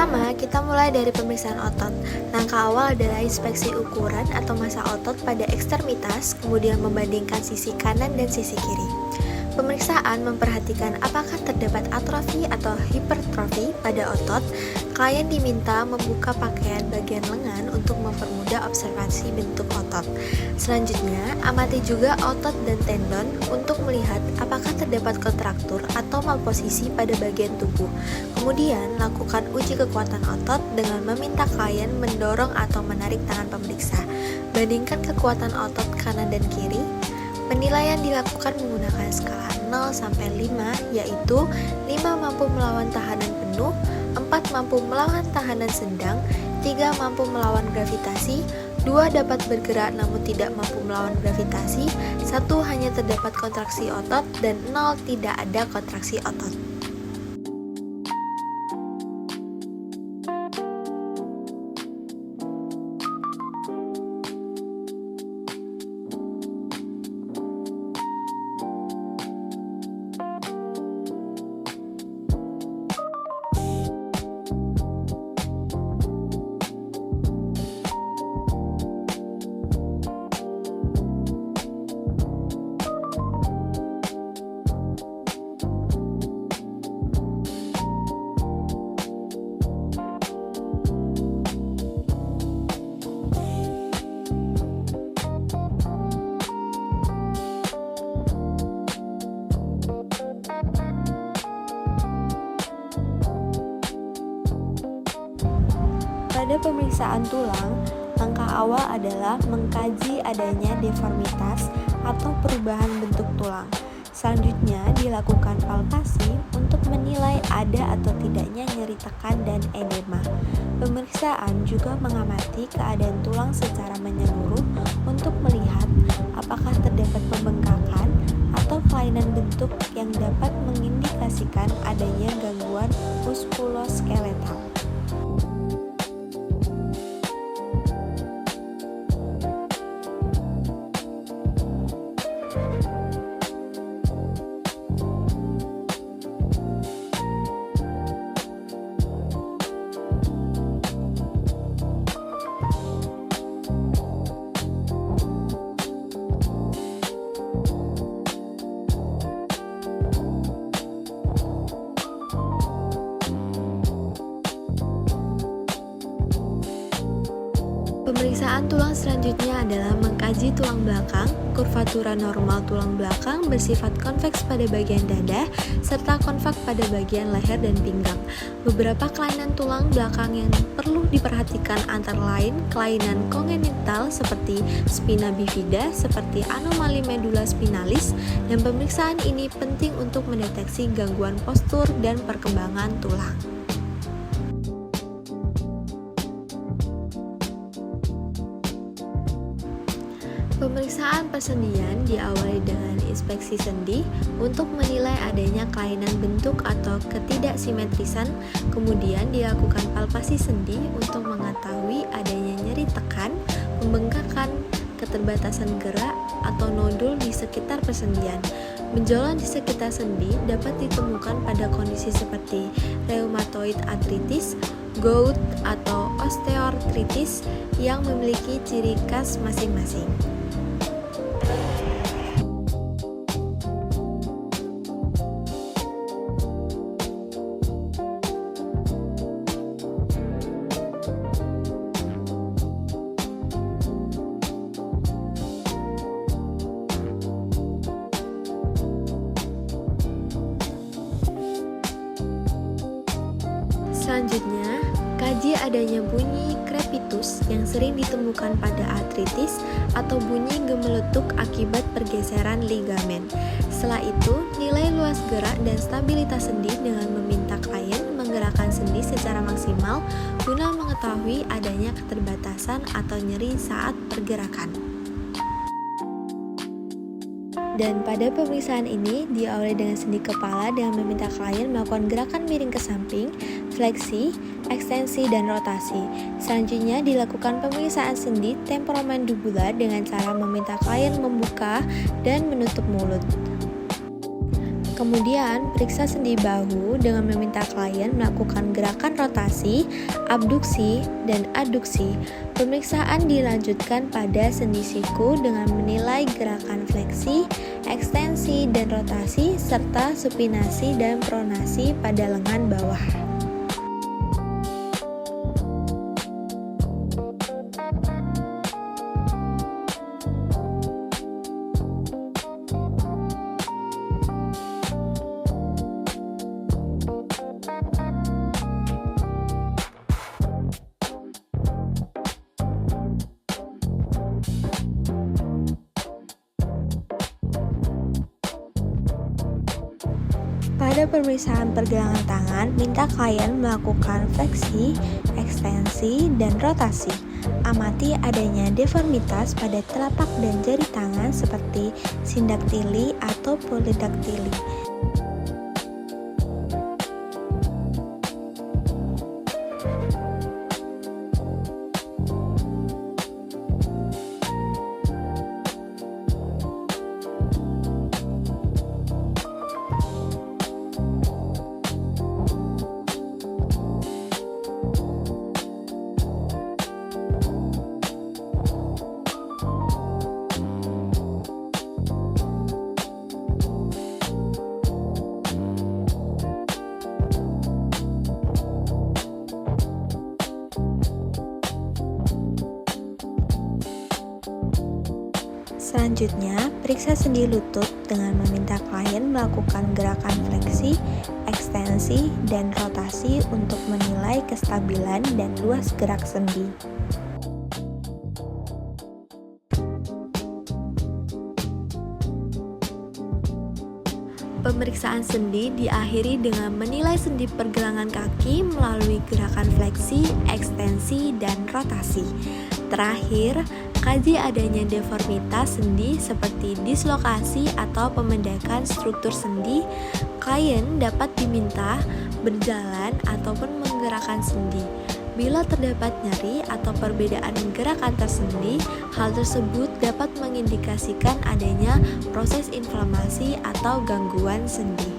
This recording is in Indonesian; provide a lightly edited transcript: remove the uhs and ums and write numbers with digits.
Pertama, kita mulai dari pemeriksaan otot. Langkah awal adalah inspeksi ukuran atau massa otot pada ekstremitas, kemudian membandingkan sisi kanan dan sisi kiri. Pemeriksaan memperhatikan apakah terdapat atrofi atau hipertrofi pada otot. Klien diminta membuka pakaian bagian lengan untuk mempermudah observasi bentuk otot. Selanjutnya, amati juga otot dan tendon untuk melihat apakah terdapat kontraktur atau malposisi pada bagian tubuh. Kemudian, lakukan uji kekuatan otot dengan meminta klien mendorong atau menarik tangan pemeriksa. Bandingkan kekuatan otot kanan dan kiri. Penilaian dilakukan menggunakan skala 0 sampai 5, yaitu 5 mampu melawan tahanan penuh, 4 mampu melawan tahanan sedang, 3 mampu melawan gravitasi, 2 dapat bergerak namun tidak mampu melawan gravitasi, 1 hanya terdapat kontraksi otot, dan 0 tidak ada kontraksi otot. Pada pemeriksaan tulang, langkah awal adalah mengkaji adanya deformitas atau perubahan bentuk tulang. Selanjutnya dilakukan palpasi untuk menilai ada atau tidaknya nyeri tekan dan edema. Pemeriksaan juga mengamati keadaan tulang secara menyeluruh untuk melihat apakah terdapat pembengkakan atau kelainan bentuk yang dapat mengindikasikan adanya gangguan muskuloskeletal. Pemeriksaan tulang selanjutnya adalah mengkaji tulang belakang. Kurvatura normal tulang belakang bersifat konveks pada bagian dada, serta konveks pada bagian leher dan pinggang. Beberapa kelainan tulang belakang yang perlu diperhatikan antara lain kelainan kongenital seperti spina bifida, seperti anomali medula spinalis, dan pemeriksaan ini penting untuk mendeteksi gangguan postur dan perkembangan tulang. Pemeriksaan persendian diawali dengan inspeksi sendi untuk menilai adanya kelainan bentuk atau ketidaksimetrisan, kemudian dilakukan palpasi sendi untuk mengetahui adanya nyeri tekan, pembengkakan, keterbatasan gerak, atau nodul di sekitar persendian. Benjolan di sekitar sendi dapat ditemukan pada kondisi seperti rheumatoid arthritis, gout, atau osteoartritis yang memiliki ciri khas masing-masing. Selanjutnya, kaji adanya bunyi crepitus yang sering ditemukan pada artritis atau bunyi gemeletuk akibat pergeseran ligamen. Setelah itu, nilai luas gerak dan stabilitas sendi dengan meminta klien menggerakkan sendi secara maksimal guna mengetahui adanya keterbatasan atau nyeri saat pergerakan. Dan pada pemeriksaan ini diawali dengan sendi kepala dengan meminta klien melakukan gerakan miring ke samping, fleksi, ekstensi, dan rotasi. Selanjutnya dilakukan pemeriksaan sendi temporomandibular dengan cara meminta klien membuka dan menutup mulut. Kemudian, periksa sendi bahu dengan meminta klien melakukan gerakan rotasi, abduksi, dan aduksi. Pemeriksaan dilanjutkan pada sendi siku dengan menilai gerakan fleksi, ekstensi, dan rotasi, serta supinasi dan pronasi pada lengan bawah. Pada pemeriksaan pergelangan tangan, minta klien melakukan fleksi, ekstensi, dan rotasi. Amati adanya deformitas pada telapak dan jari tangan seperti sindaktili atau polidaktili. Selanjutnya, periksa sendi lutut dengan meminta klien melakukan gerakan fleksi, ekstensi, dan rotasi untuk menilai kestabilan dan luas gerak sendi. Pemeriksaan sendi diakhiri dengan menilai sendi pergelangan kaki melalui gerakan fleksi, ekstensi, dan rotasi. Terakhir, kaji adanya deformitas sendi seperti dislokasi atau pemendekan struktur sendi. Klien dapat diminta berjalan ataupun menggerakkan sendi. Bila terdapat nyeri atau perbedaan gerakan tersendi, hal tersebut dapat mengindikasikan adanya proses inflamasi atau gangguan sendi.